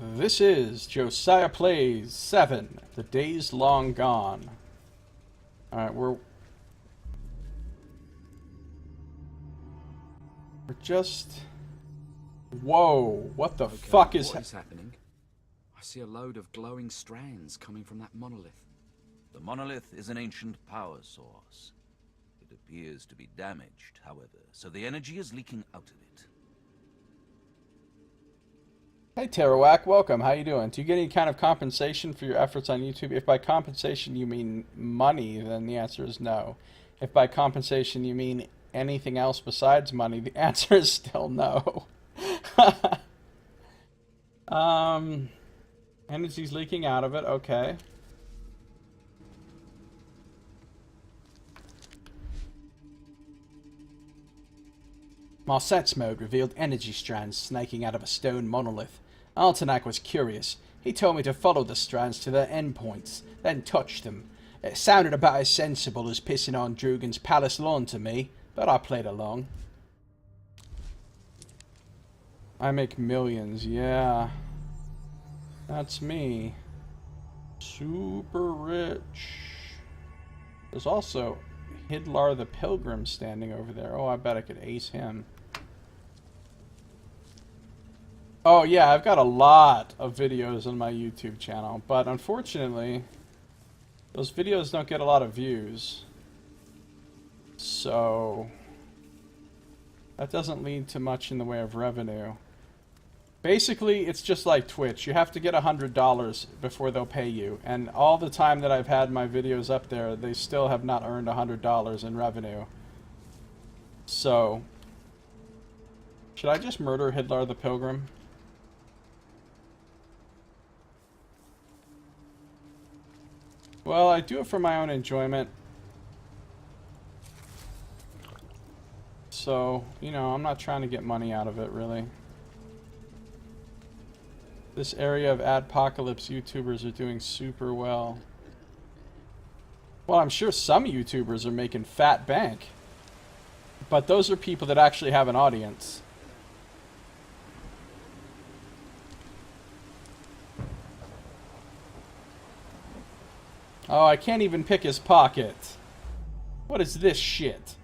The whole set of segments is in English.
This is Josiah Plays 7, The Days Long Gone. Alright, we're just... Whoa, what the fuck is... What is happening? I see a load of glowing strands coming from that monolith. The monolith is an ancient power source. It appears to be damaged, however, so the energy is leaking out of it. Hey Tarawak, welcome. How you doing? Do you get any kind of compensation for your efforts on YouTube? If by compensation you mean money, then the answer is no. If by compensation you mean anything else besides money, the answer is still no. Energy's leaking out of it, okay. Marsette's mode revealed energy strands snaking out of a stone monolith. Altenak was curious. He told me to follow the strands to their endpoints, then touch them. It sounded about as sensible as pissing on Drugan's palace lawn to me, but I played along. I make millions, yeah. That's me. Super rich. There's also Hidlar the Pilgrim standing over there. Oh, I bet I could ace him. Oh yeah, I've got a lot of videos on my YouTube channel, but unfortunately, those videos don't get a lot of views. So, that doesn't lead to much in the way of revenue. Basically, it's just like Twitch. You have to get $100 before they'll pay you. And all the time that I've had my videos up there, they still have not earned $100 in revenue. So, should I just murder Hidlar the Pilgrim? Well, I do it for my own enjoyment. So, you know, I'm not trying to get money out of it, really. This area of Adpocalypse YouTubers are doing super well. Well, I'm sure some YouTubers are making fat bank. But those are people that actually have an audience. Oh, I can't even pick his pocket. What is this shit?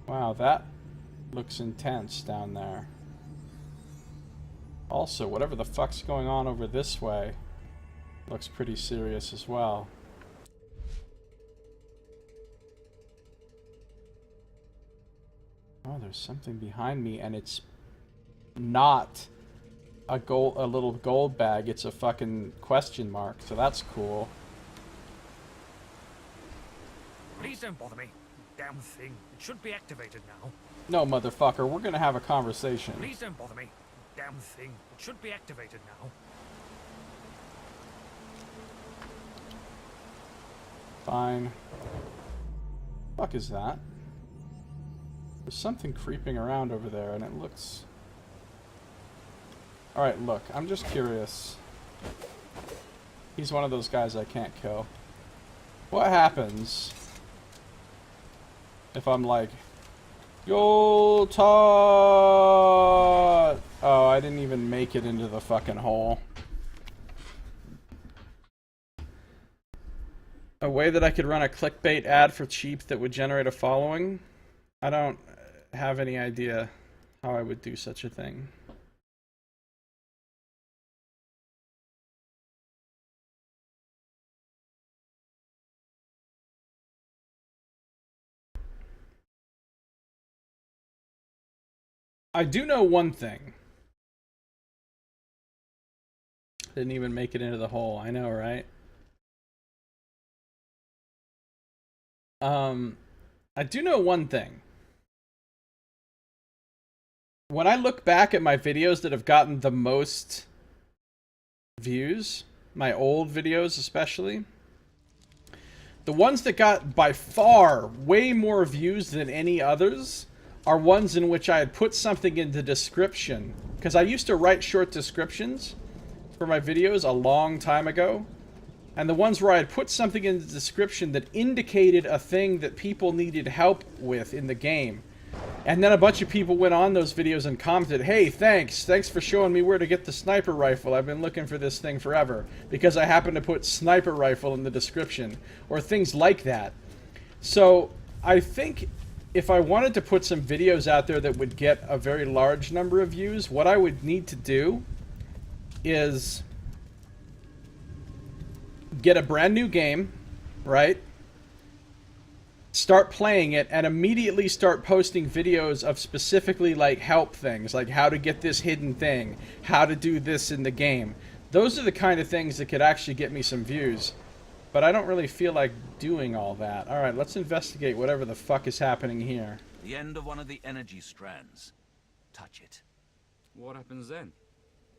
Wow, that looks intense down there. Also, whatever the fuck's going on over this way looks pretty serious as well. Oh, there's something behind me, and it's not a little gold bag. It's a fucking question mark, so that's cool. Please don't bother me. Damn thing. It should be activated now. No, motherfucker, we're gonna have a conversation. Please don't bother me. Damn thing. It should be activated now. Fine. Fuck is that? There's something creeping around over there, and it looks... Alright, look, I'm just curious. He's one of those guys I can't kill. What happens if I'm like, Yo, Todd! Oh, I didn't even make it into the fucking hole. A way that I could run a clickbait ad for cheap that would generate a following? I don't have any idea how I would do such a thing. I do know one thing. Didn't even make it into the hole. I know, right? I do know one thing. When I look back at my videos that have gotten the most views, my old videos especially, the ones that got by far way more views than any others are ones in which I had put something in the description. Because I used to write short descriptions for my videos a long time ago. And the ones where I had put something in the description that indicated a thing that people needed help with in the game. And then a bunch of people went on those videos and commented, hey, thanks for showing me where to get the sniper rifle. I've been looking for this thing forever. Because I happened to put sniper rifle in the description. Or things like that. So, I think if I wanted to put some videos out there that would get a very large number of views, what I would need to do is get a brand new game, right? Start playing it and immediately start posting videos of specifically like help things, like how to get this hidden thing, how to do this in the game. Those are the kind of things that could actually get me some views. But I don't really feel like doing all that. Alright, let's investigate whatever the fuck is happening here. The end of one of the energy strands. Touch it. What happens then?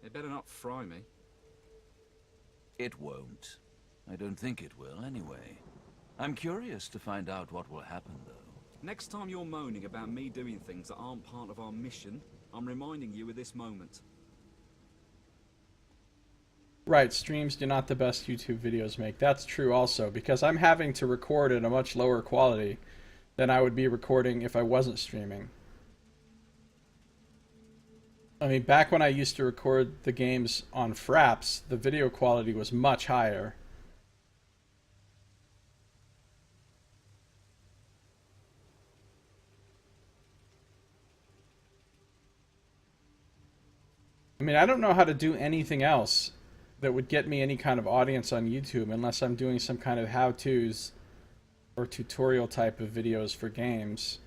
It better not fry me. It won't. I don't think it will, anyway. I'm curious to find out what will happen, though. Next time you're moaning about me doing things that aren't part of our mission, I'm reminding you of this moment. Right, streams do not the best YouTube videos make. That's true also, because I'm having to record at a much lower quality than I would be recording if I wasn't streaming. I mean, back when I used to record the games on Fraps, the video quality was much higher. I mean, I don't know how to do anything else that would get me any kind of audience on YouTube unless I'm doing some kind of how-tos or tutorial type of videos for games.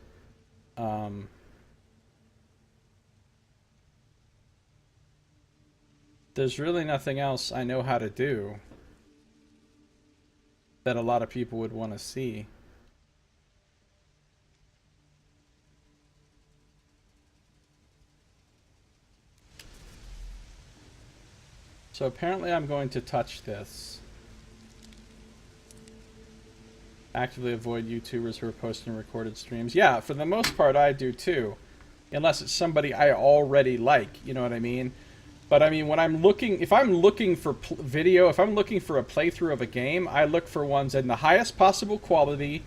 There's really nothing else I know how to do that a lot of people would want to see. So apparently I'm going to touch this. Actively avoid YouTubers who are posting recorded streams. Yeah, for the most part I do too. Unless it's somebody I already like, you know what I mean? But I mean, when I'm looking, if I'm looking for video, if I'm looking for a playthrough of a game, I look for ones in the highest possible quality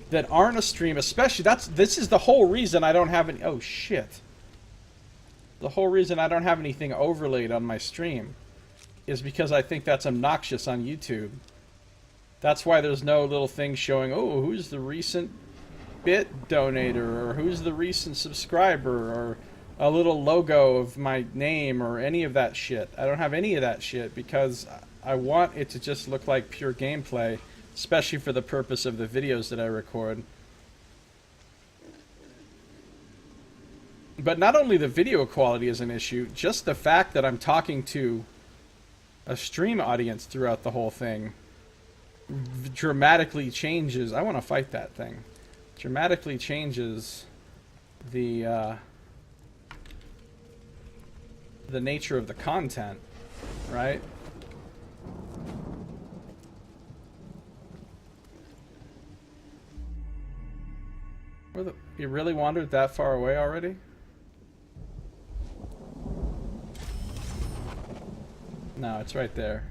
that aren't a stream, especially, this is the whole reason I don't have any, oh shit. The whole reason I don't have anything overlaid on my stream is because I think that's obnoxious on YouTube. That's why there's no little thing showing, oh, who's the recent bit donator, or who's the recent subscriber, or a little logo of my name, or any of that shit. I don't have any of that shit because I want it to just look like pure gameplay, especially for the purpose of the videos that I record. But not only the video quality is an issue, just the fact that I'm talking to a stream audience throughout the whole thing dramatically changes. I want to fight that thing. Dramatically changes the nature of the content, right? You really wandered that far away already? No, it's right there.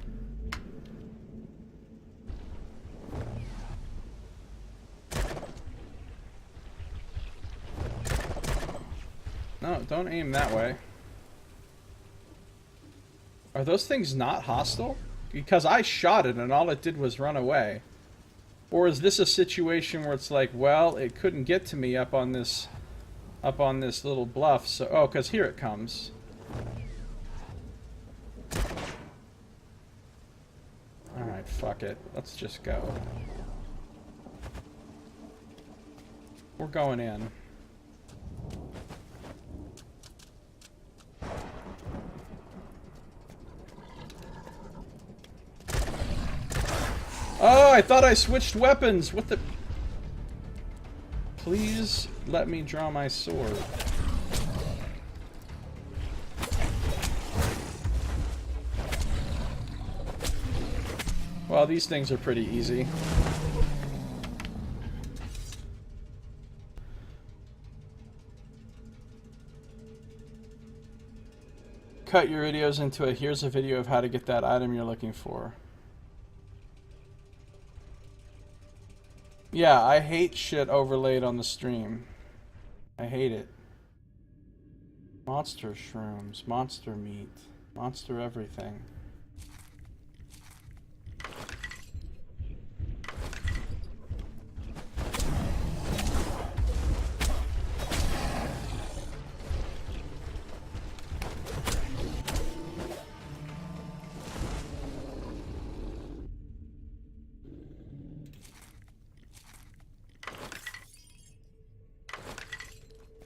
No, don't aim that way. Are those things not hostile? Because I shot it and all it did was run away. Or is this a situation where it's like, well, it couldn't get to me up on this little bluff, so oh, because here it comes. Alright, fuck it. Let's just go. We're going in. Oh, I thought I switched weapons. What the? Please let me draw my sword. Well, these things are pretty easy. Cut your videos into a here's a video of how to get that item you're looking for. Yeah, I hate shit overlaid on the stream. I hate it. Monster shrooms, monster meat, monster everything.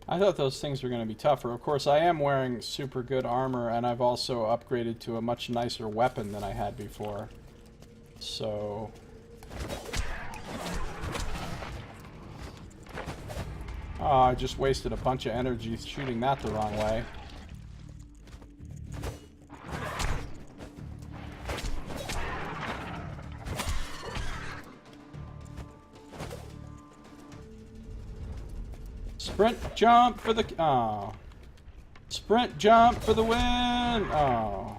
I thought those things were going to be tougher. Of course, I am wearing super good armor, and I've also upgraded to a much nicer weapon than I had before. So... oh, I just wasted a bunch of energy shooting that the wrong way. Sprint jump for the... oh. Sprint jump for the win! Oh.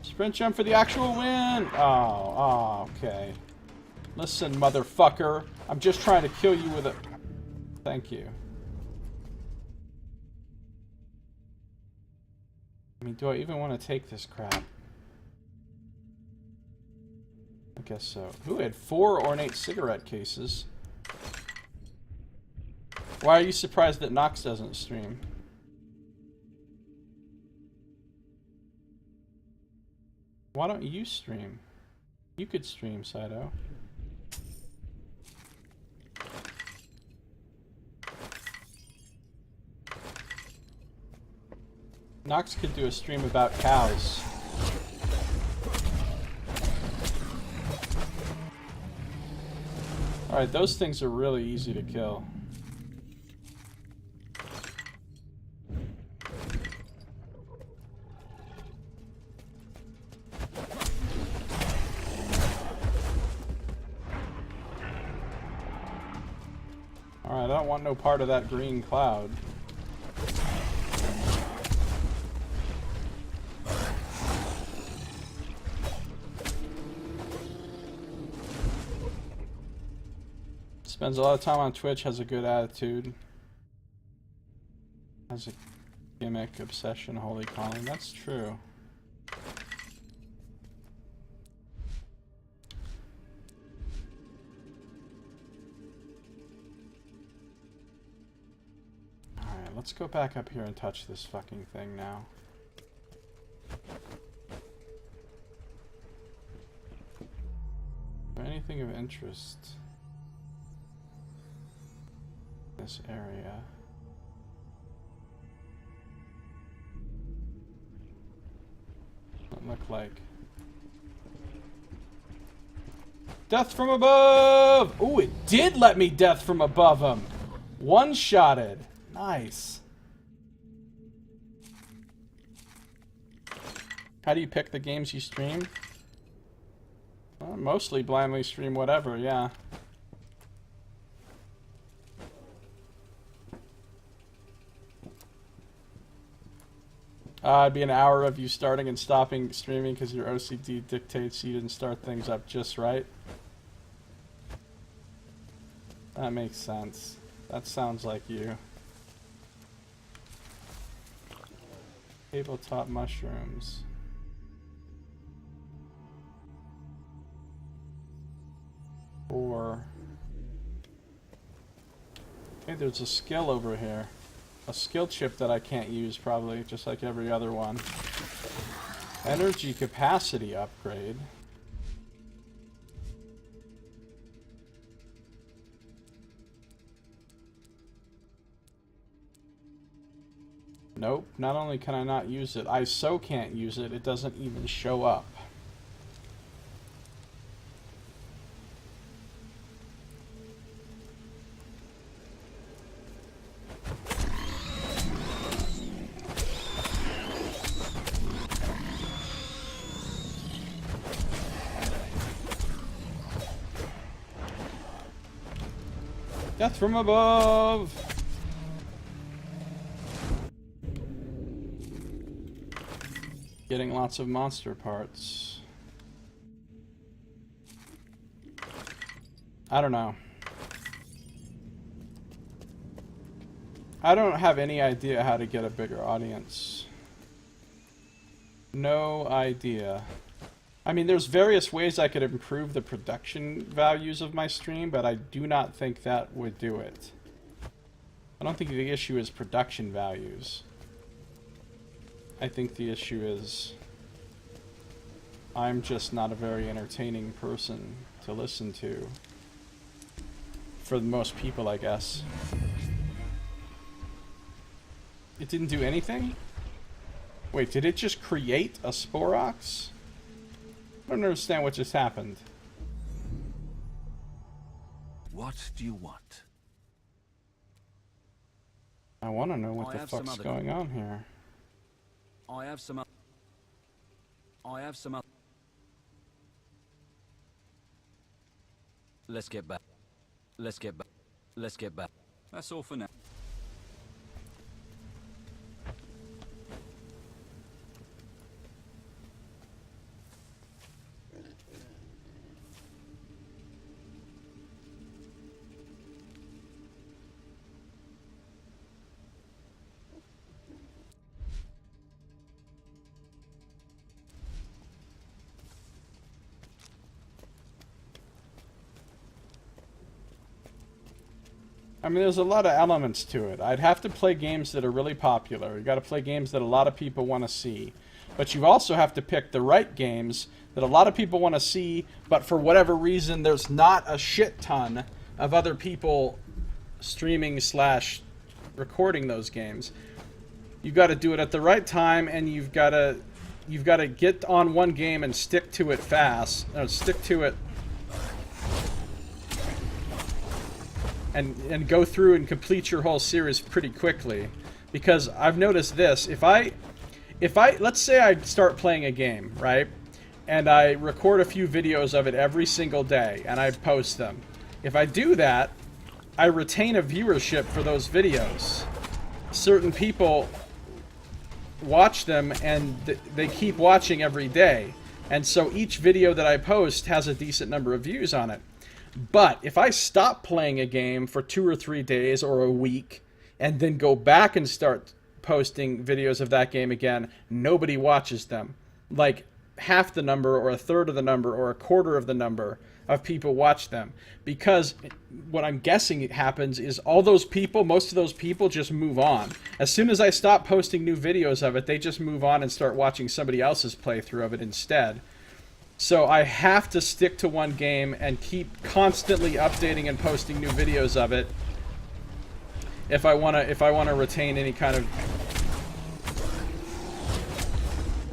Sprint jump for the actual win! Oh, okay. Listen, motherfucker. I'm just trying to kill you with a... thank you. I mean, do I even want to take this crap? I guess so. Who had 4 ornate cigarette cases? Why are you surprised that Nox doesn't stream? Why don't you stream? You could stream, Saito. Nox could do a stream about cows. Alright, those things are really easy to kill. Alright, I don't want no part of that green cloud. Spends a lot of time on Twitch, has a good attitude. Has a gimmick, obsession, holy calling. That's true. Alright, let's go back up here and touch this fucking thing now. Is there anything of interest? This area. Doesn't look like. Death from above! Ooh, it did let me death from above him! One-shotted. Nice. How do you pick the games you stream? Well, mostly blindly stream whatever, yeah. It'd be an hour of you starting and stopping streaming because your OCD dictates you didn't start things up just right. That makes sense. That sounds like you. Tabletop mushrooms. Or... hey, there's a skill over here. A skill chip that I can't use, probably, just like every other one. Energy capacity upgrade. Nope, not only can I not use it, I so can't use it, it doesn't even show up. Death from above! Getting lots of monster parts. I don't know. I don't have any idea how to get a bigger audience. No idea. I mean, there's various ways I could improve the production values of my stream, but I do not think that would do it. I don't think the issue is production values. I think the issue is I'm just not a very entertaining person to listen to. For most people, I guess. It didn't do anything? Wait, did it just create a Sporox? I don't understand what just happened. What do you want? I want to know what the fuck's going on here. I have some other... Let's get back. That's all for now. I mean, there's a lot of elements to it. I'd have to play games that are really popular. You got to play games that a lot of people want to see. But you also have to pick the right games that a lot of people want to see, but for whatever reason, there's not a shit ton of other people streaming / recording those games. You got to do it at the right time, and you've got to get on one game and stick to it fast, or stick to it. And go through and complete your whole series pretty quickly, because I've noticed this. If I let's say I start playing a game, right, and I record a few videos of it every single day and I post them. If I do that, I retain a viewership for those videos. Certain people watch them and they keep watching every day, and so each video that I post has a decent number of views on it. But if I stop playing a game for 2 or 3 days or a week and then go back and start posting videos of that game again, nobody watches them. Like half the number or a third of the number or a quarter of the number of people watch them. Because what I'm guessing happens is all those people, most of those people just move on. As soon as I stop posting new videos of it, they just move on and start watching somebody else's playthrough of it instead. So I have to stick to one game and keep constantly updating and posting new videos of it if I wanna retain any kind of.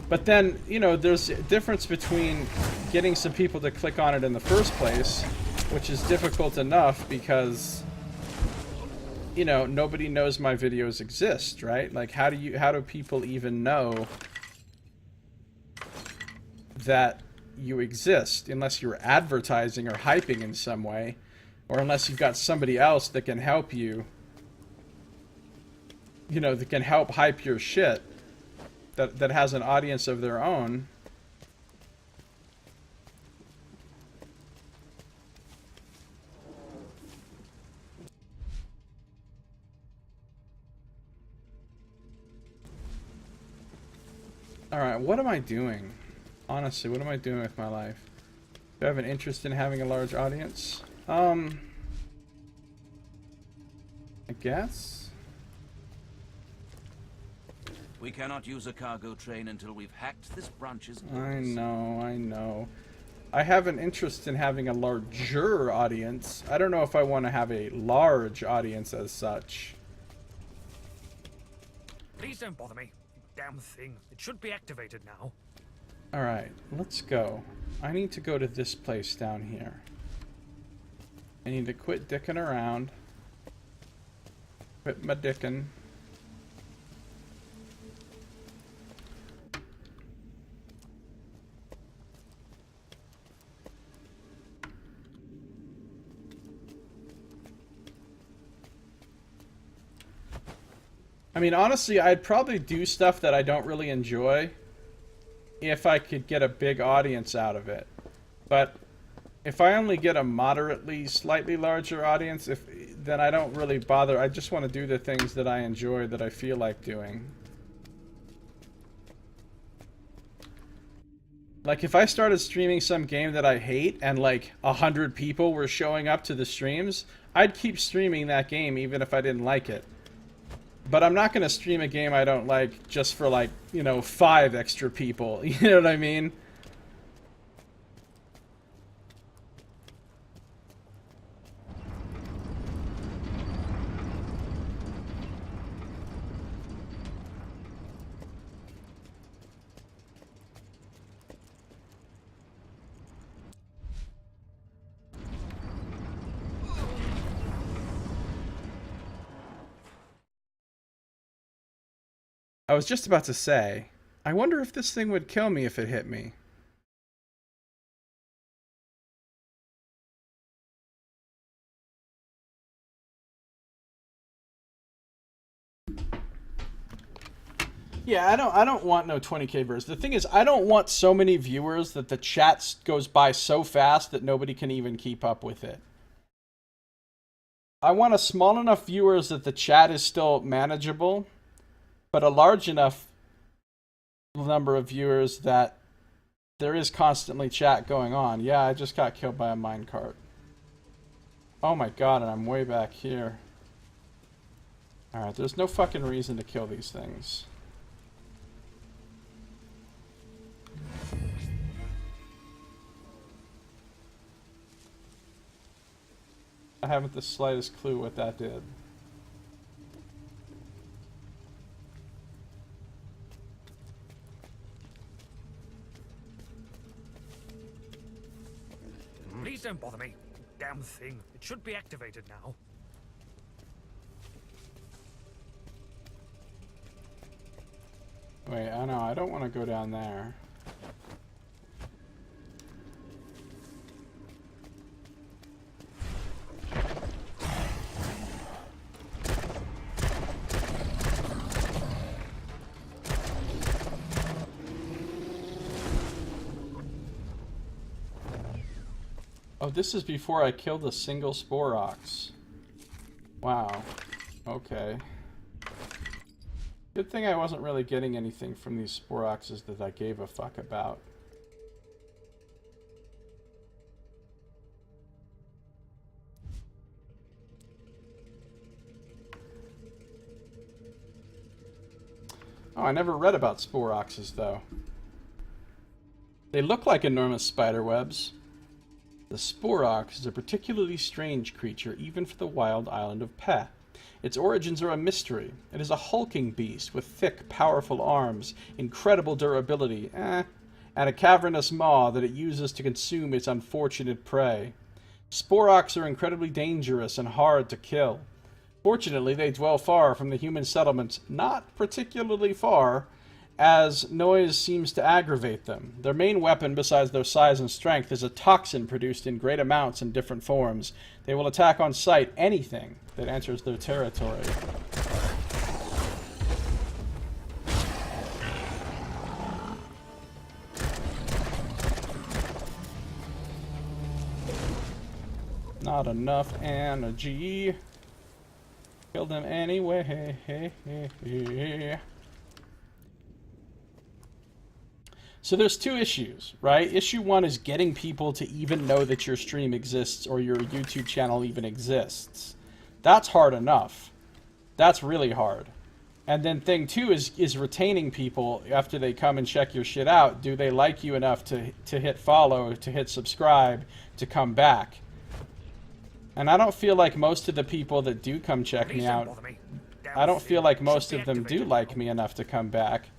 But then, you know, there's a difference between getting some people to click on it in the first place, which is difficult enough because, you know, nobody knows my videos exist, right? Like, how do people even know that you exist unless you're advertising or hyping in some way, or unless you've got somebody else that can help you, you know, that can help hype your shit, that has an audience of their own. Alright, what am I doing? Honestly, what am I doing with my life? Do I have an interest in having a large audience? I guess? We cannot use a cargo train until we've hacked this branch's doors. I know. I have an interest in having a larger audience. I don't know if I want to have a large audience as such. Please don't bother me. Damn thing. It should be activated now. Alright, let's go. I need to go to this place down here. I need to quit dicking around. Quit my dicking. I mean, honestly, I'd probably do stuff that I don't really enjoy if I could get a big audience out of it. But if I only get a moderately, slightly larger audience, then I don't really bother. I just want to do the things that I enjoy, that I feel like doing. Like, if I started streaming some game that I hate and, like, 100 people were showing up to the streams, I'd keep streaming that game even if I didn't like it. But I'm not going to stream a game I don't like just for, like, you know, 5 extra people. You know what I mean? I was just about to say, I wonder if this thing would kill me if it hit me. Yeah, I don't want no 20k viewers. The thing is, I don't want so many viewers that the chat goes by so fast that nobody can even keep up with it. I want a small enough viewers that the chat is still manageable, but a large enough number of viewers that there is constantly chat going on. Yeah, I just got killed by a minecart. Oh my god, and I'm way back here. Alright, there's no fucking reason to kill these things. I haven't the slightest clue what that did. Please don't bother me. Damn thing. It should be activated now. Wait, I know, I don't want to go down there. Oh, this is before I killed a single Sporox. Wow. Okay. Good thing I wasn't really getting anything from these Sporoxes that I gave a fuck about. Oh, I never read about Sporoxes, though. They look like enormous spider webs. The Sporox is a particularly strange creature, even for the wild island of Peh. Its origins are a mystery. It is a hulking beast with thick, powerful arms, incredible durability, and a cavernous maw that it uses to consume its unfortunate prey. Sporox are incredibly dangerous and hard to kill. Fortunately, they dwell far from the human settlements, not particularly far, as noise seems to aggravate them. Their main weapon, besides their size and strength, is a toxin produced in great amounts in different forms. They will attack on sight anything that enters their territory. Not enough energy. Killed them anyway. So there's two issues, right? Issue one is getting people to even know that your stream exists or your YouTube channel even exists. That's hard enough. That's really hard. And then thing two is retaining people after they come and check your shit out. Do they like you enough to hit follow, to hit subscribe, to come back? And I don't feel like most of the people that do come check me out, I don't feel like most of them do like me enough to come back.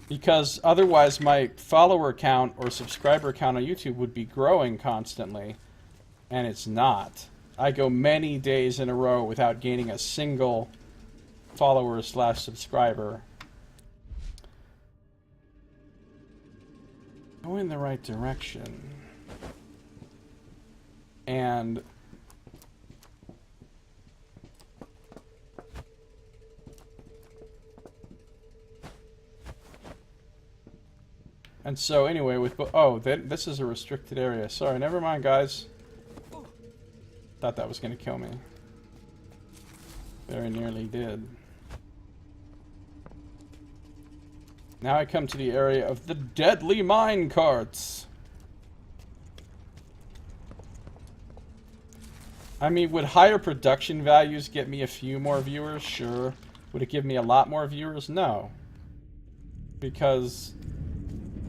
Because otherwise my follower count or subscriber count on YouTube would be growing constantly, and it's not. I go many days in a row without gaining a single follower / subscriber. Go in the right direction. And And so anyway, with oh, this is a restricted area. Sorry, never mind, guys. Thought that was gonna kill me. Very nearly did. Now I come to the area of the deadly mine carts. I mean, would higher production values get me a few more viewers? Sure. Would it give me a lot more viewers? No. Because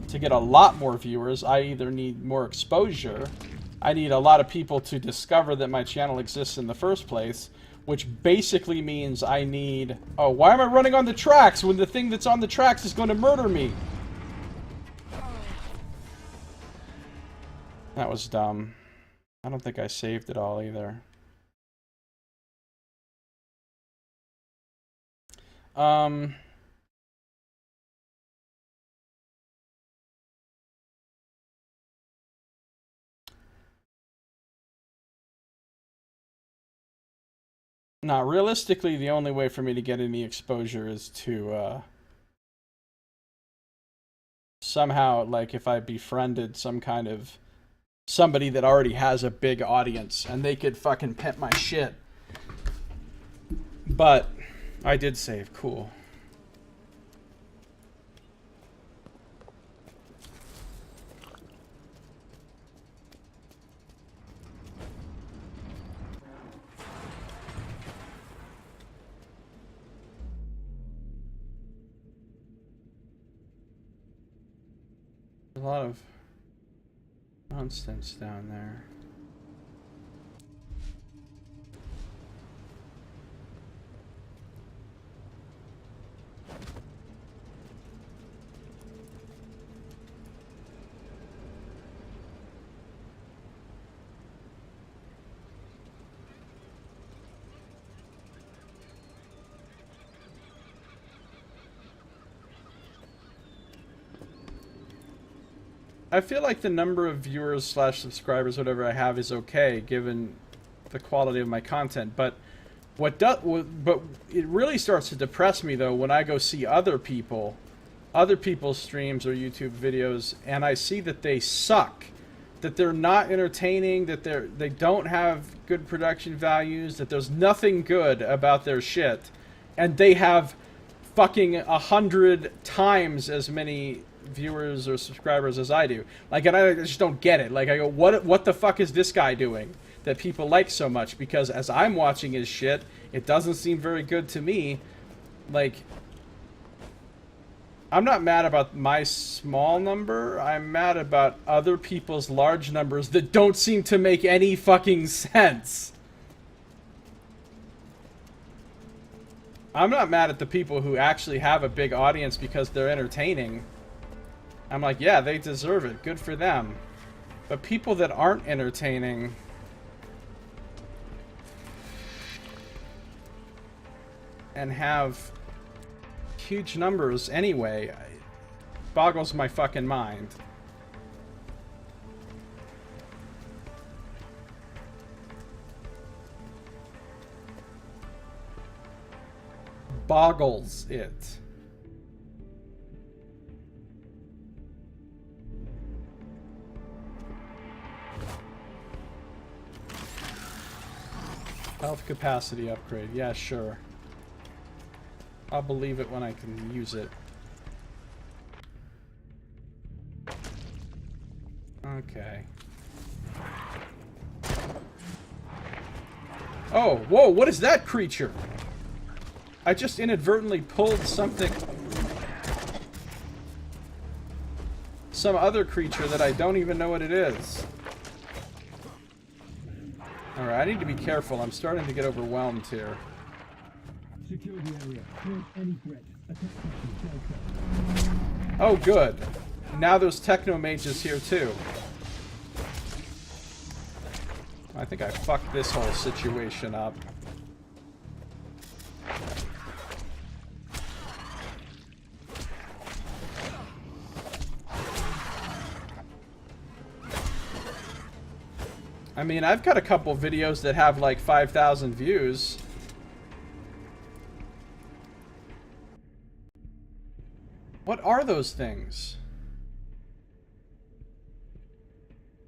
to get a lot more viewers, I either need more exposure, I need a lot of people to discover that my channel exists in the first place, which basically means I need... Oh, why am I running on the tracks when the thing that's on the tracks is going to murder me? That was dumb. I don't think I saved it all either. Now, realistically, the only way for me to get any exposure is to, somehow, like, if I befriended some kind of somebody that already has a big audience, and they could fucking pimp my shit. But I did save. Cool. A lot of nonsense down there. I feel like the number of viewers / subscribers, whatever I have, is okay given the quality of my content. But it really starts to depress me though when I go see other people's streams or YouTube videos, and I see that they suck, that they're not entertaining, that they don't have good production values, that there's nothing good about their shit, and they have fucking 100 times as many viewers or subscribers as I do. Like, and I just don't get it. Like, I go, what the fuck is this guy doing that people like so much? Because as I'm watching his shit, it doesn't seem very good to me. Like, I'm not mad about my small number. I'm mad about other people's large numbers that don't seem to make any fucking sense. I'm not mad at the people who actually have a big audience because they're entertaining. I'm like, yeah, they deserve it. Good for them. But people that aren't entertaining... and have huge numbers anyway, it boggles my fucking mind. Boggles it. Health capacity upgrade. Yeah, sure. I'll believe it when I can use it. Okay. Oh, whoa, what is that creature? I just inadvertently pulled something... some other creature that I don't even know what it is. Alright, I need to be careful. I'm starting to get overwhelmed here. Secure the area. Clear any threat. Attack Delta. Oh, good. Now there's techno mages here too. I think I fucked this whole situation up. I mean, I've got a couple videos that have like 5,000 views. What are those things?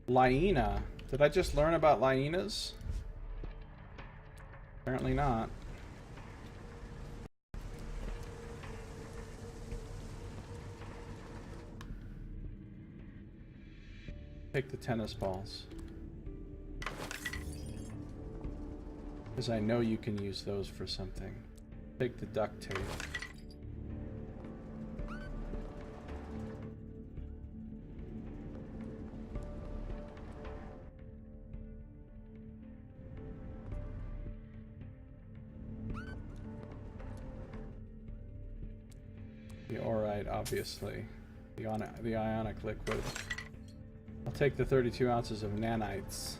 Lyena. Did I just learn about Lyenas? Apparently not. Take the tennis balls. Because I know you can use those for something. Take the duct tape. The orite, obviously. The ionic liquid. I'll take the 32 ounces of nanites.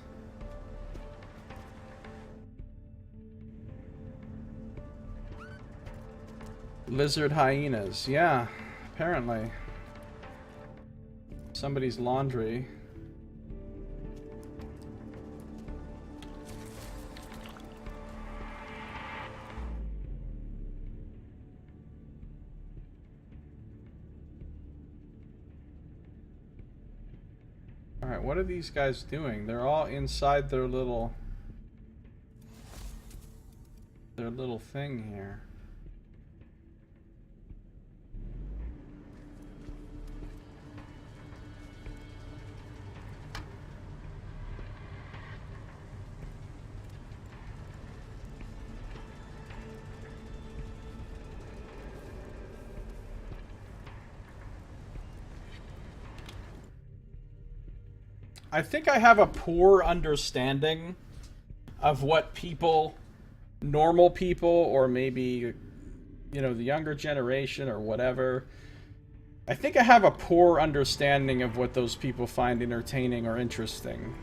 Lizard hyenas. Yeah, apparently. Somebody's laundry. Alright, what are these guys doing? They're all inside their little thing here. I think I have a poor understanding of what people, normal people, or maybe, you know, the younger generation or whatever. I think I have a poor understanding of what those people find entertaining or interesting.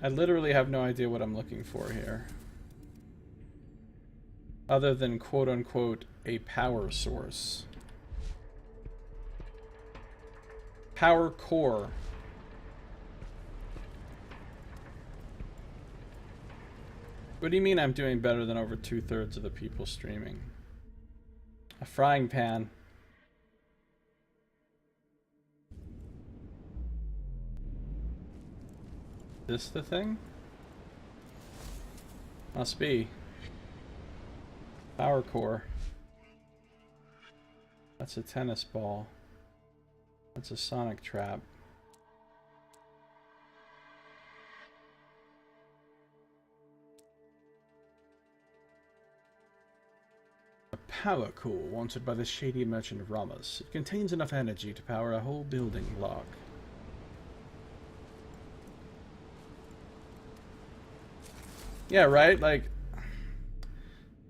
I literally have no idea what I'm looking for here. Other than quote-unquote a power source. Power core. What do you mean I'm doing better than over 2/3 of the people streaming? A frying pan. This the thing? Must be. Power core. That's a tennis ball. That's a sonic trap. A power core wanted by the shady merchant of Ramos. It contains enough energy to power a whole building block. Yeah, right? Like,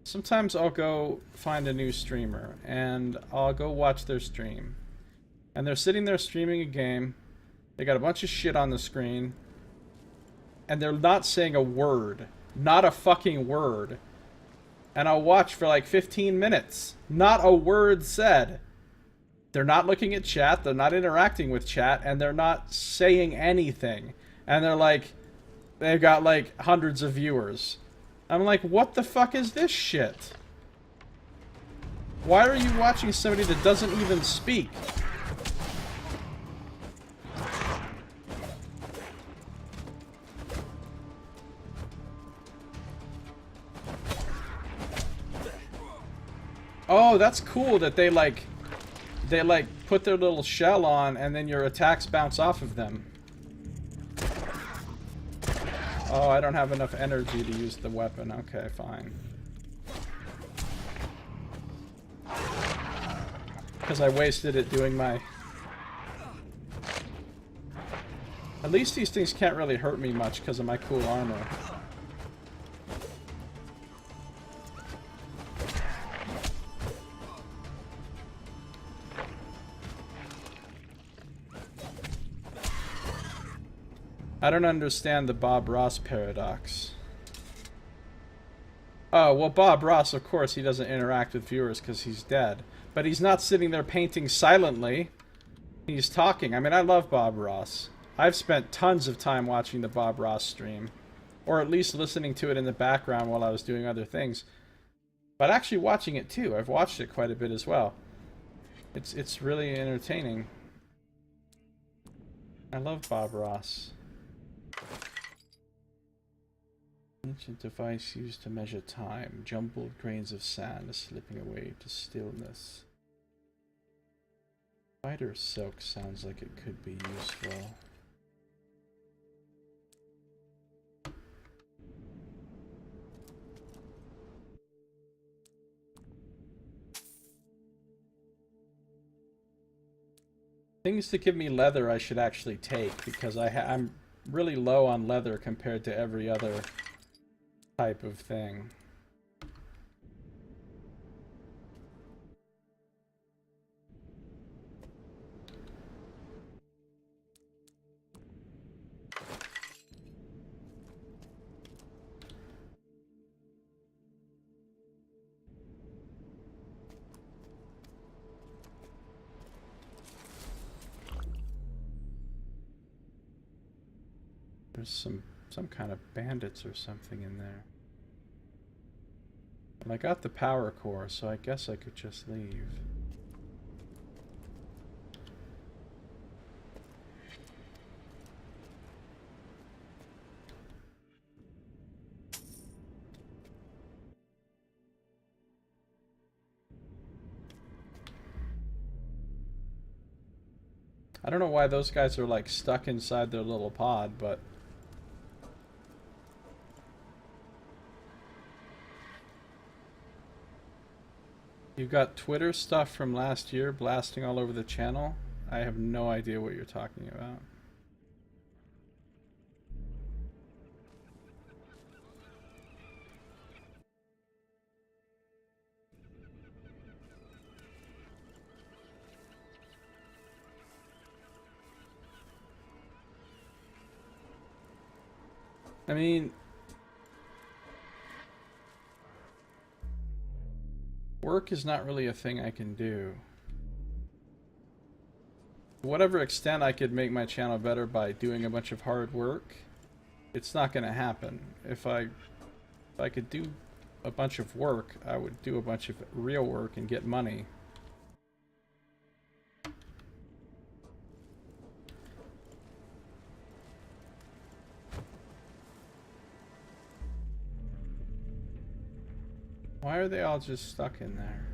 sometimes I'll go find a new streamer, and I'll go watch their stream. And they're sitting there streaming a game. They got a bunch of shit on the screen. And they're not saying a word. Not a fucking word. And I'll watch for like 15 minutes. Not a word said. They're not looking at chat, they're not interacting with chat, and they're not saying anything. And they're like, they've got like hundreds of viewers. I'm like, what the fuck is this shit? Why are you watching somebody that doesn't even speak? Oh, that's cool that they put their little shell on and then your attacks bounce off of them. Oh, I don't have enough energy to use the weapon. Okay, fine. Because I wasted it doing my... At least these things can't really hurt me much because of my cool armor. I don't understand the Bob Ross paradox. Oh, well, Bob Ross, of course, he doesn't interact with viewers because he's dead. But he's not sitting there painting silently. He's talking. I mean, I love Bob Ross. I've spent tons of time watching the Bob Ross stream. Or at least listening to it in the background while I was doing other things. But actually watching it too. I've watched it quite a bit as well. It's really entertaining. I love Bob Ross. Ancient device used to measure time. Jumbled grains of sand slipping away to stillness. Spider silk sounds like it could be useful. Things to give me leather I should actually take, because I'm really low on leather compared to every other type of thing. There's some kind of bandits or something in there. Well, I got the power core, so I guess I could just leave. I don't know why those guys are like stuck inside their little pod, but you've got Twitter stuff from last year blasting all over the channel. I have no idea what you're talking about. I mean, work is not really a thing I can do. To whatever extent I could make my channel better by doing a bunch of hard work, it's not going to happen. If I could do a bunch of work, I would do a bunch of real work and get money. Why are they all just stuck in there?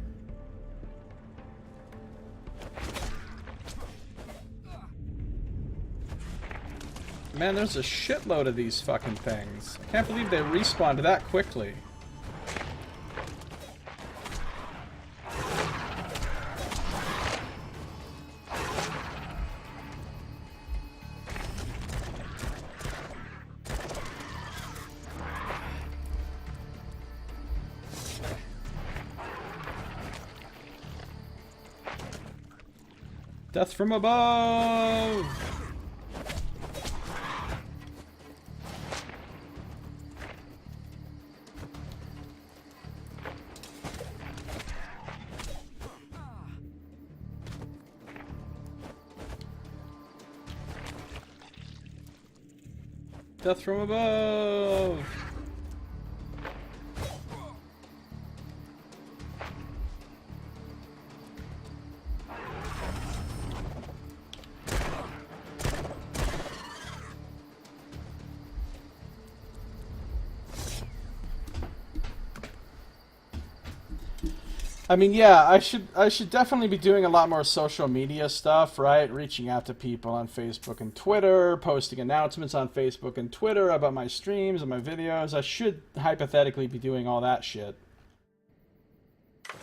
Man, there's a shitload of these fucking things. I can't believe they respawned that quickly. Death from above! Death from above! I mean, yeah, I should definitely be doing a lot more social media stuff, right? Reaching out to people on Facebook and Twitter, posting announcements on Facebook and Twitter about my streams and my videos. I should hypothetically be doing all that shit.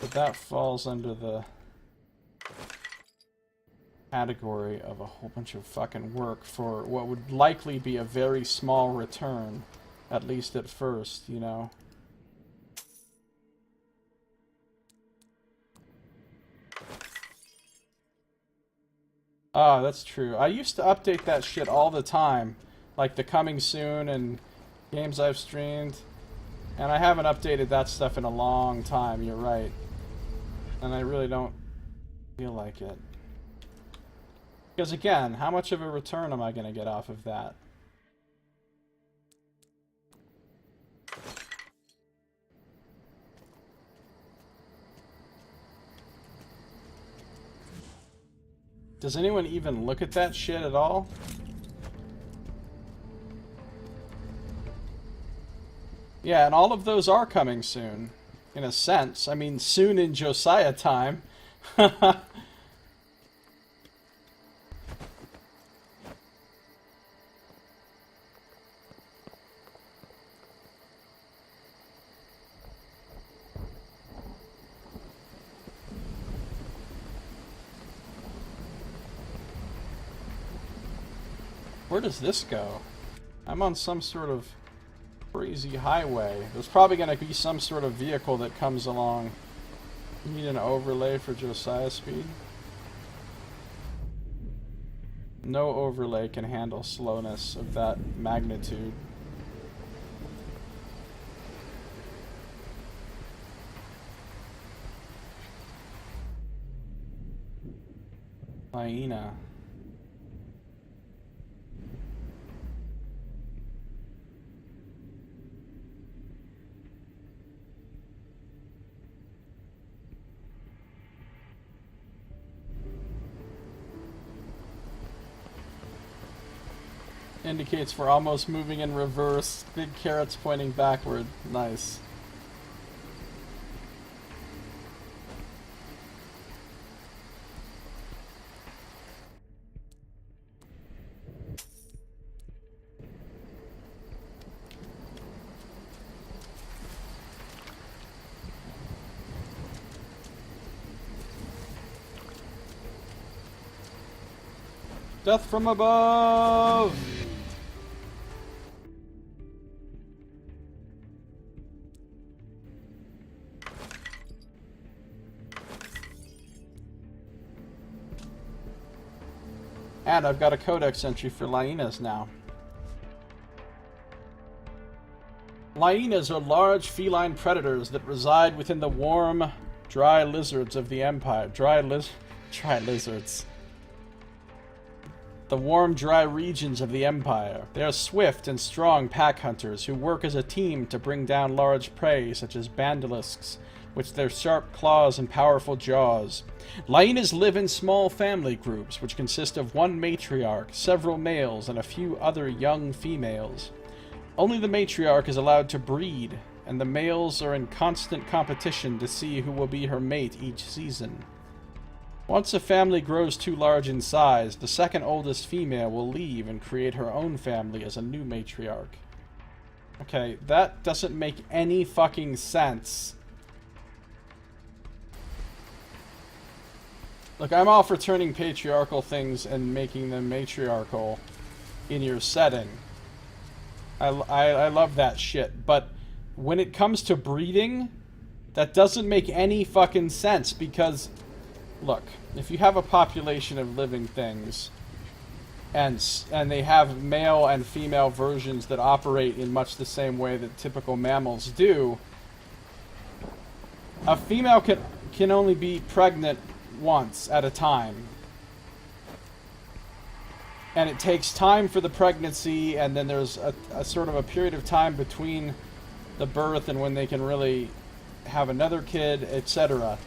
But that falls under the category of a whole bunch of fucking work for what would likely be a very small return, at least at first, you know? Oh, that's true. I used to update that shit all the time. Like the coming soon and games I've streamed. And I haven't updated that stuff in a long time, you're right. And I really don't feel like it. Because again, how much of a return am I going to get off of that? Does anyone even look at that shit at all? Yeah, and all of those are coming soon, in a sense. I mean, soon in Josiah time. Where does this go? I'm on some sort of crazy highway. There's probably going to be some sort of vehicle that comes along. You need an overlay for Josiah speed? No overlay can handle slowness of that magnitude. Hyena. Indicates we're almost moving in reverse. Big carrots pointing backward. Nice. Death from above! And I've got a codex entry for Lyenas now. Lyenas are large feline predators that reside within the warm, dry lizards of the Empire. Dry lizards. The warm, dry regions of the Empire. They are swift and strong pack hunters who work as a team to bring down large prey such as basilisks with their sharp claws and powerful jaws. Lyenas live in small family groups which consist of one matriarch, several males, and a few other young females. Only the matriarch is allowed to breed, and the males are in constant competition to see who will be her mate each season. Once a family grows too large in size, the second oldest female will leave and create her own family as a new matriarch. Okay, that doesn't make any fucking sense. Look, I'm all for turning patriarchal things and making them matriarchal in your setting. I love that shit, but when it comes to breeding, that doesn't make any fucking sense because, look, if you have a population of living things and they have male and female versions that operate in much the same way that typical mammals do, a female can only be pregnant once at a time. And it takes time for the pregnancy, and then there's a sort of a period of time between the birth and when they can really have another kid, etc.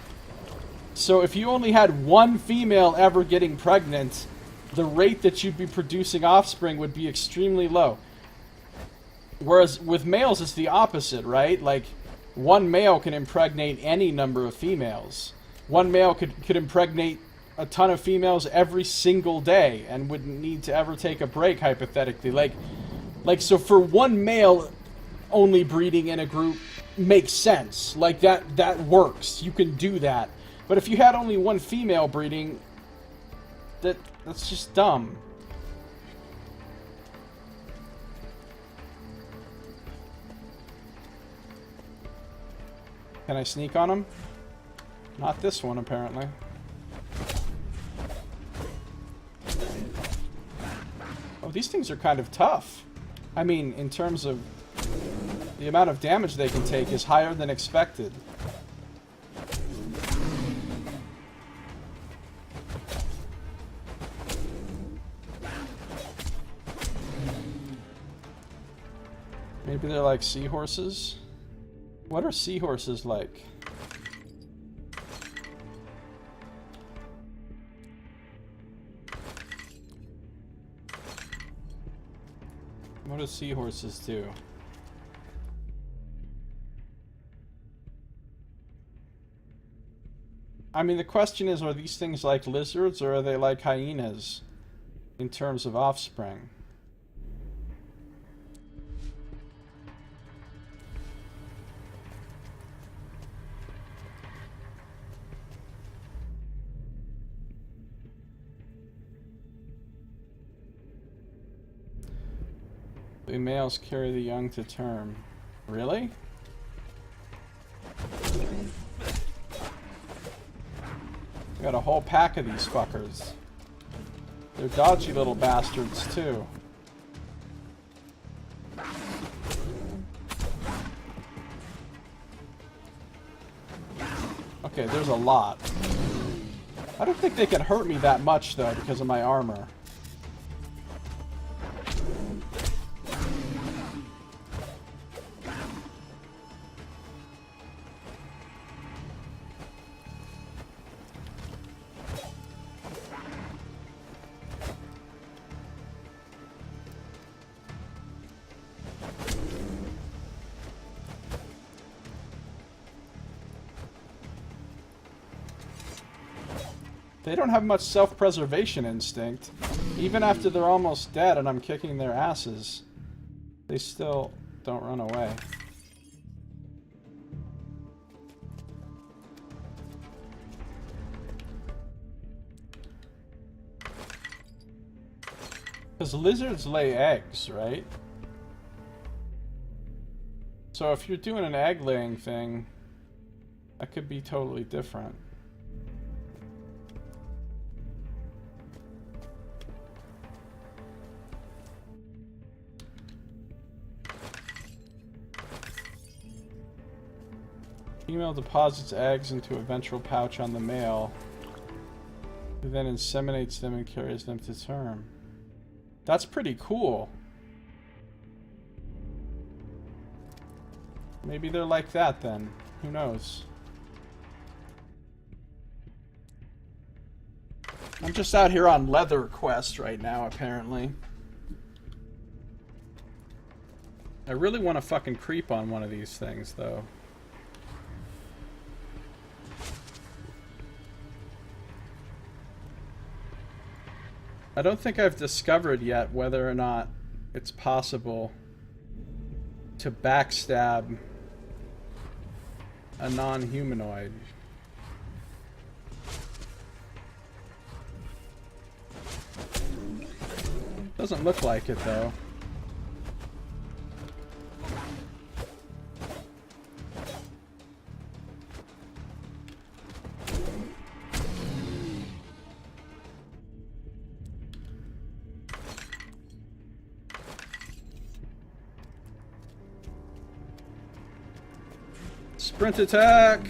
So if you only had one female ever getting pregnant, the rate that you'd be producing offspring would be extremely low. Whereas with males, it's the opposite, right? Like, one male can impregnate any number of females. One male could impregnate a ton of females every single day and wouldn't need to ever take a break, hypothetically. Like so for one male only breeding in a group makes sense. Like, that works. You can do that. But if you had only one female breeding, that's just dumb. Can I sneak on him? Not this one, apparently. Oh, these things are kind of tough. I mean, in terms of the amount of damage they can take is higher than expected. Maybe they're like seahorses? What are seahorses like? What do seahorses do? I mean, the question is, are these things like lizards or are they like hyenas in terms of offspring? The males carry the young to term. Really? We got a whole pack of these fuckers. They're dodgy little bastards, too. Okay, there's a lot. I don't think they can hurt me that much, though, because of my armor. They don't have much self-preservation instinct. Even after they're almost dead and I'm kicking their asses, they still don't run away. Because lizards lay eggs, right? So if you're doing an egg-laying thing, that could be totally different. Female deposits eggs into a ventral pouch on the male, who then inseminates them and carries them to term. That's pretty cool. Maybe they're like that then. Who knows? I'm just out here on leather quest right now, apparently. I really want to fucking creep on one of these things, though. I don't think I've discovered yet whether or not it's possible to backstab a non-humanoid. Doesn't look like it, though. Sprint attack!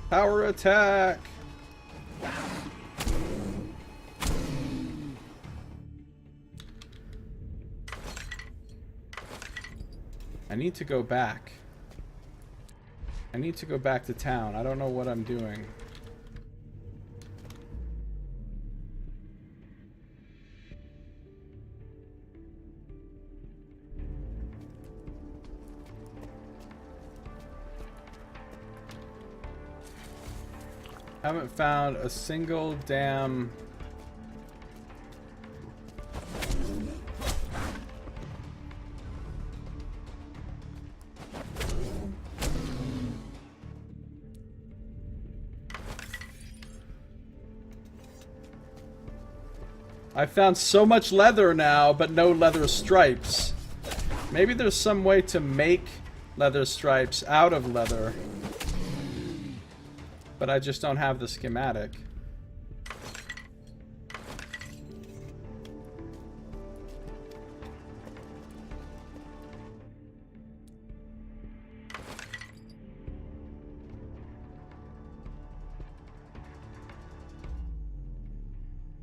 Power attack! I need to go back. I need to go back to town. I don't know what I'm doing. Haven't found a single damn I found so much leather now, but no leather stripes. Maybe there's some way to make leather stripes out of leather. But I just don't have the schematic.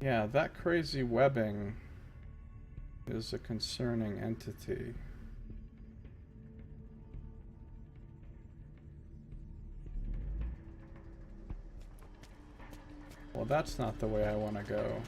Yeah, that crazy webbing is a concerning entity. Well, that's not the way I want to go.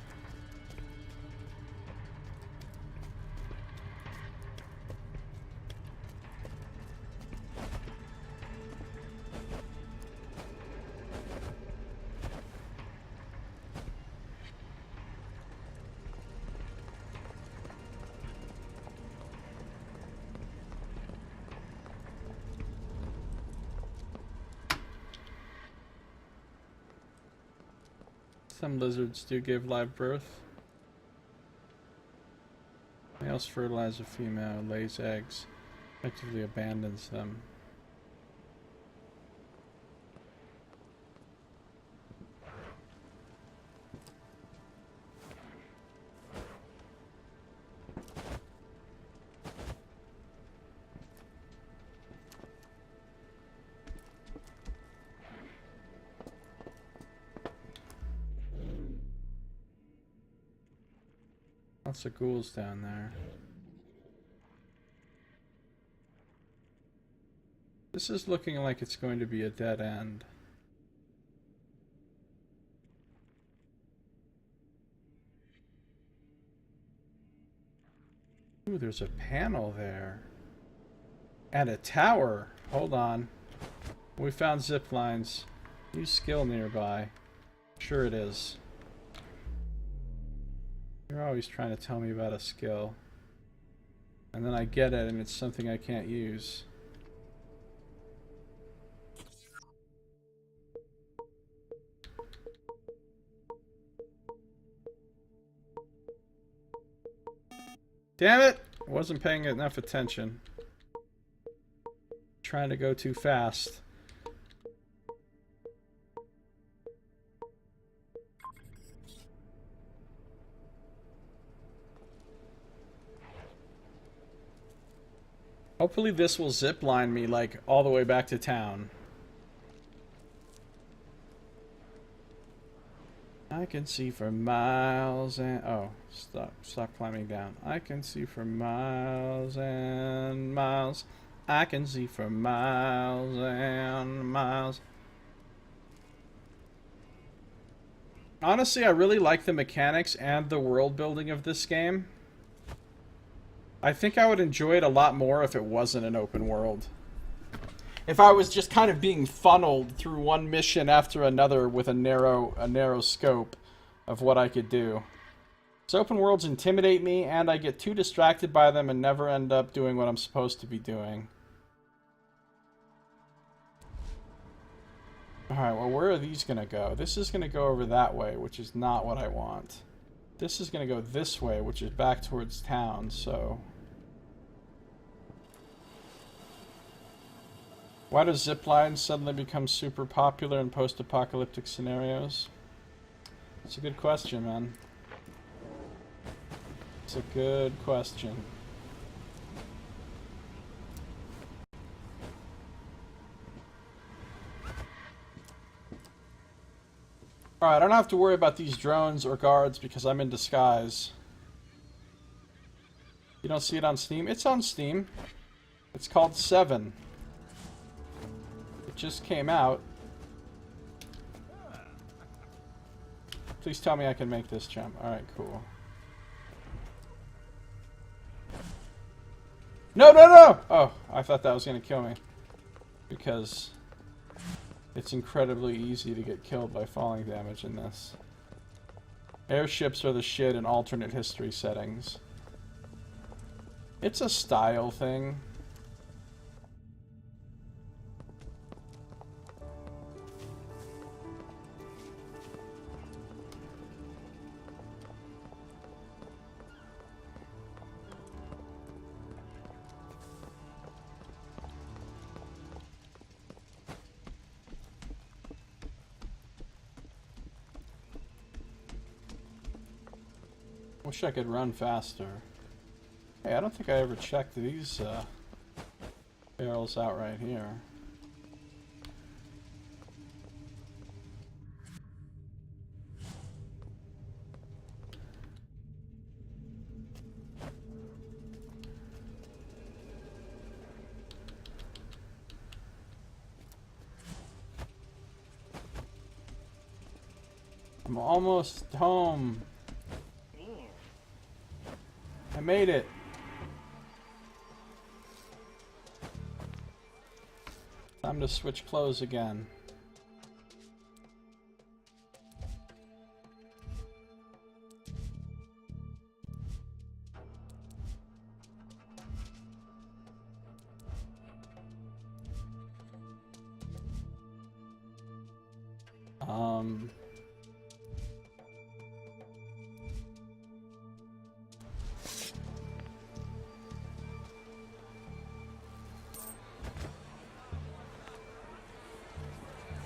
Some lizards do give live birth. Males fertilize a female, lays eggs, effectively abandons them. Lots of ghouls down there. This is looking like it's going to be a dead end. Ooh, there's a panel there. And a tower. Hold on. We found zip lines. New skill nearby. Sure it is. You're always trying to tell me about a skill. And then I get it and it's something I can't use. Damn it! I wasn't paying enough attention. Trying to go too fast. Hopefully this will zipline me, like, all the way back to town. I can see for miles and... Oh, stop climbing down. I can see for miles and miles. I can see for miles and miles. Honestly, I really like the mechanics and the world building of this game. I think I would enjoy it a lot more if it wasn't an open world. If I was just kind of being funneled through one mission after another with a narrow scope of what I could do. So open worlds intimidate me, and I get too distracted by them and never end up doing what I'm supposed to be doing. Alright, well, where are these going to go? This is going to go over that way, which is not what I want. This is going to go this way, which is back towards town, so... Why do zip lines suddenly become super popular in post-apocalyptic scenarios? It's a good question, man. It's a good question. Alright, I don't have to worry about these drones or guards because I'm in disguise. You don't see it on Steam? It's on Steam. It's called 7. It just came out. Please tell me I can make this jump. Alright, cool. No, no, no! Oh, I thought that was going to kill me. Because it's incredibly easy to get killed by falling damage in this. Airships are the shit in alternate history settings. It's a style thing. Wish I could run faster. Hey, I don't think I ever checked these barrels out right here. I'm almost home. I made it. Time to switch clothes again.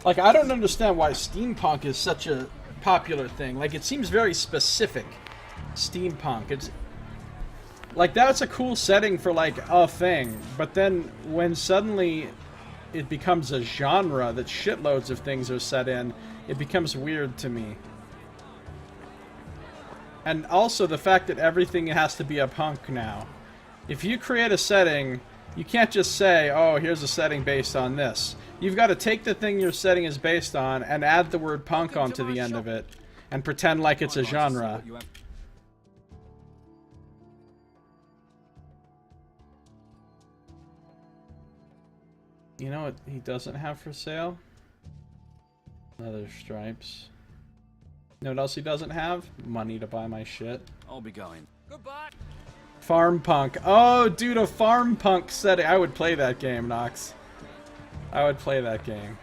Like, I don't understand why steampunk is such a popular thing. Like, it seems very specific. Steampunk. It's like, that's a cool setting for like a thing, but then when suddenly it becomes a genre that shitloads of things are set in, it becomes weird to me. And also the fact that everything has to be a punk now. If you create a setting, you can't just say, oh, here's a setting based on this. You've got to take the thing your setting is based on and add the word punk onto the end of it and pretend like it's a genre. You know what he doesn't have for sale? Leather stripes. You know what else he doesn't have? Money to buy my shit. I'll be going. Goodbye. Farm punk. Oh, dude, a farm punk setting. I would play that game, Nox. I would play that game.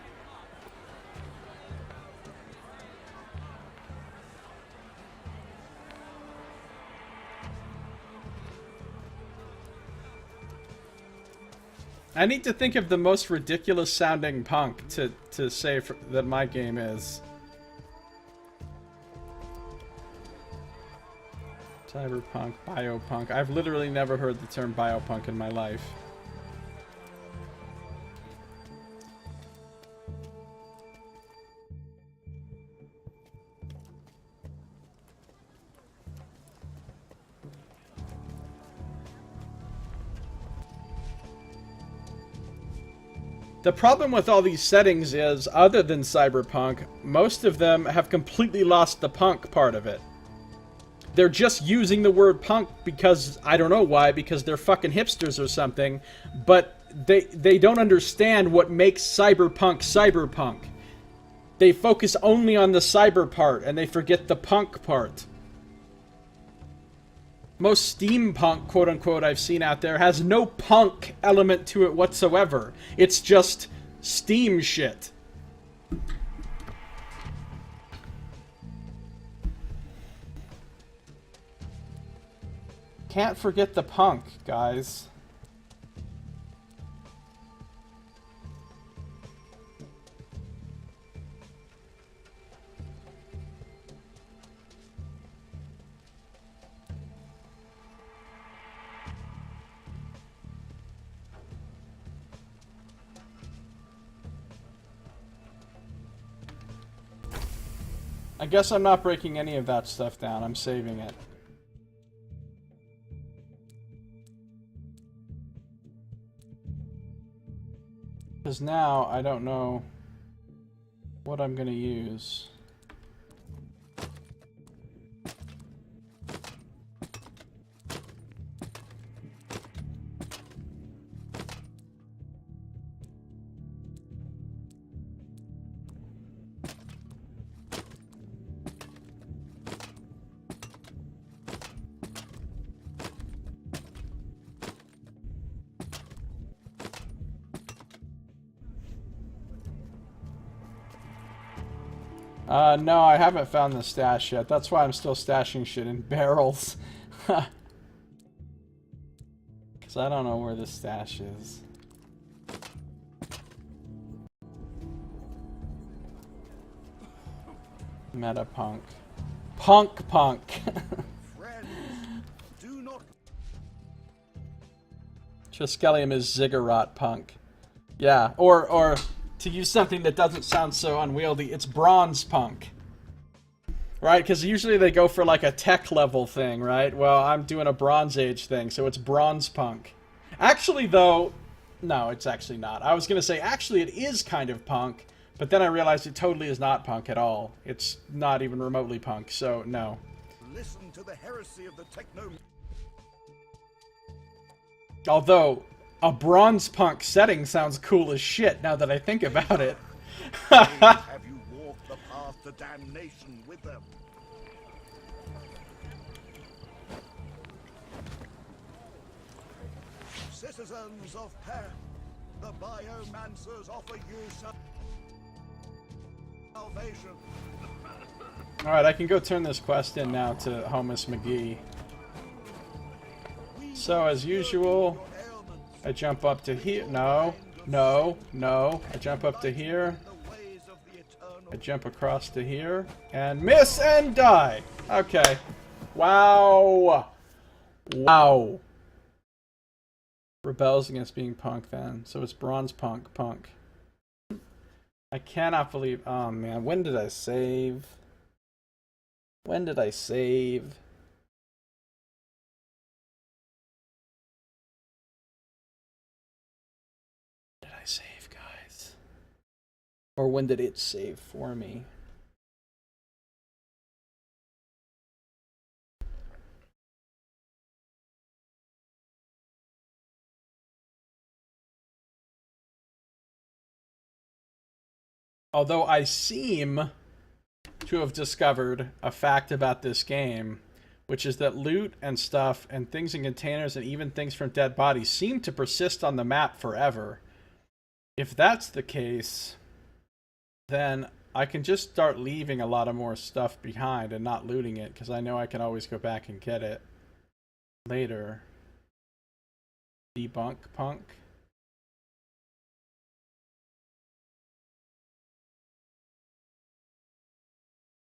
I need to think of the most ridiculous sounding punk to say that my game is. Cyberpunk, biopunk. I've literally never heard the term biopunk in my life. The problem with all these settings is, other than Cyberpunk, most of them have completely lost the punk part of it. They're just using the word punk because, I don't know why, because they're fucking hipsters or something, but they don't understand what makes cyberpunk cyberpunk. They focus only on the cyber part, and they forget the punk part. Most steampunk, quote-unquote, I've seen out there has no punk element to it whatsoever. It's just steam shit. Can't forget the punk, guys. I guess I'm not breaking any of that stuff down. I'm saving it. Because now I don't know what I'm going to use. No, I haven't found the stash yet. That's why I'm still stashing shit in barrels. Because I don't know where the stash is. Metapunk. Punk. Friends, do not. Triskelium is ziggurat punk. Yeah, or to use something that doesn't sound so unwieldy, it's bronze punk. Right? Because usually they go for like a tech level thing, right? Well, I'm doing a Bronze Age thing, so it's bronze punk. Actually, though, no, it's actually not. I was going to say, actually, it is kind of punk, but then I realized it totally is not punk at all. It's not even remotely punk, so no. Listen to the heresy of the techno. Although, a bronze punk setting sounds cool as shit now that I think about it. Have you walked the path to damnation with them? Citizens of Pan, the biomancers offer you salvation. Alright, I can go turn this quest in now to Homus McGee. So, as usual, I jump up to here. No. I jump up to here. I jump across to here and miss and die. Okay. Wow. Wow. Rebels against being punk then. So it's bronze punk. I cannot believe... Oh man, when did I save? When did I save? Did I save, guys? Or when did it save for me? Although I seem to have discovered a fact about this game, which is that loot and stuff and things in containers and even things from dead bodies seem to persist on the map forever. If that's the case, then I can just start leaving a lot of more stuff behind and not looting it, because I know I can always go back and get it later. Debunk punk.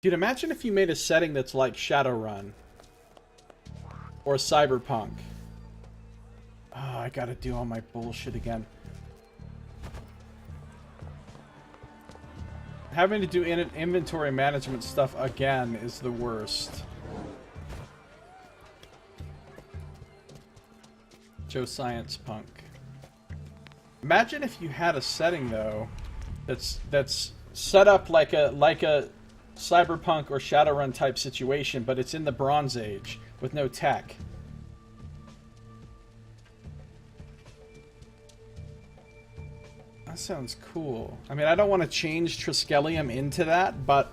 Dude, imagine if you made a setting that's like Shadowrun or Cyberpunk. Oh, I gotta do all my bullshit again. Having to do inventory management stuff again is the worst. Josiah punk. Imagine if you had a setting though that's set up like a Cyberpunk or Shadowrun type situation, but it's in the Bronze Age with no tech. That sounds cool. I mean, I don't want to change Triskelion into that, but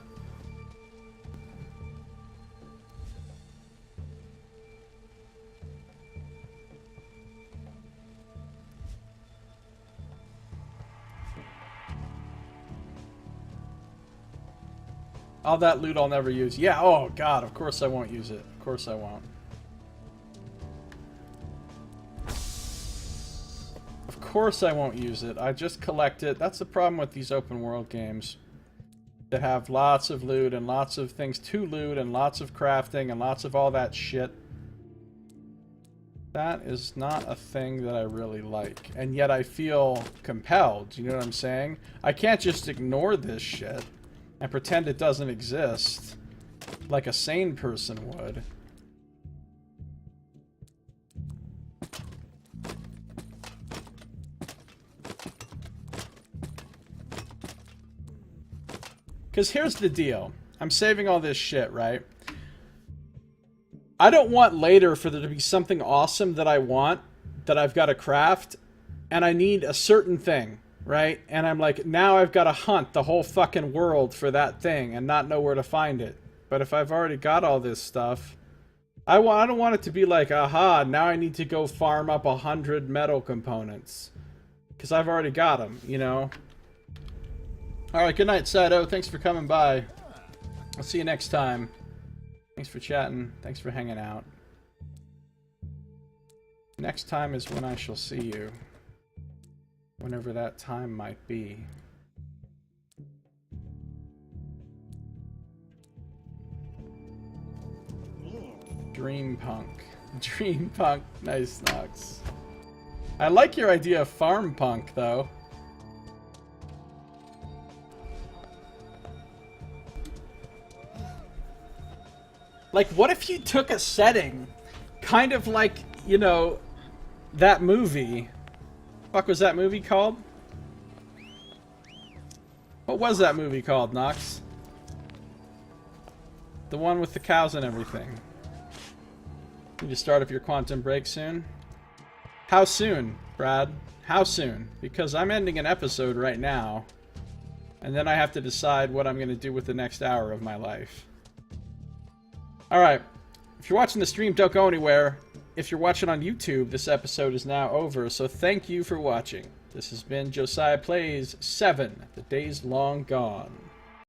all that loot I'll never use. Yeah, oh god, of course I won't use it. Of course I won't. Of course I won't use it. I just collect it. That's the problem with these open world games that have lots of loot and lots of things to loot and lots of crafting and lots of all that shit. That is not a thing that I really like. And yet I feel compelled. You know what I'm saying? I can't just ignore this shit and pretend it doesn't exist like a sane person would. Because here's the deal. I'm saving all this shit, right? I don't want later for there to be something awesome that I want, that I've got to craft, and I need a certain thing, right? And I'm like, now I've got to hunt the whole fucking world for that thing and not know where to find it. But if I've already got all this stuff, I don't want it to be like, aha, now I need to go farm up 100 metal components. Because I've already got them, you know? Alright, good night, Sato. Thanks for coming by. I'll see you next time. Thanks for chatting. Thanks for hanging out. Next time is when I shall see you. Whenever that time might be. Dreampunk. Dreampunk. Nice, Nox. I like your idea of farm punk, though. Like, what if you took a setting, kind of like, you know, that movie. Fuck was that movie called? What was that movie called, Nox? The one with the cows and everything. You just start up your quantum break soon? How soon, Brad? How soon? Because I'm ending an episode right now. And then I have to decide what I'm going to do with the next hour of my life. Alright, if you're watching the stream, don't go anywhere. If you're watching on YouTube, this episode is now over, so thank you for watching. This has been Josiah Plays 7, The Days Long Gone.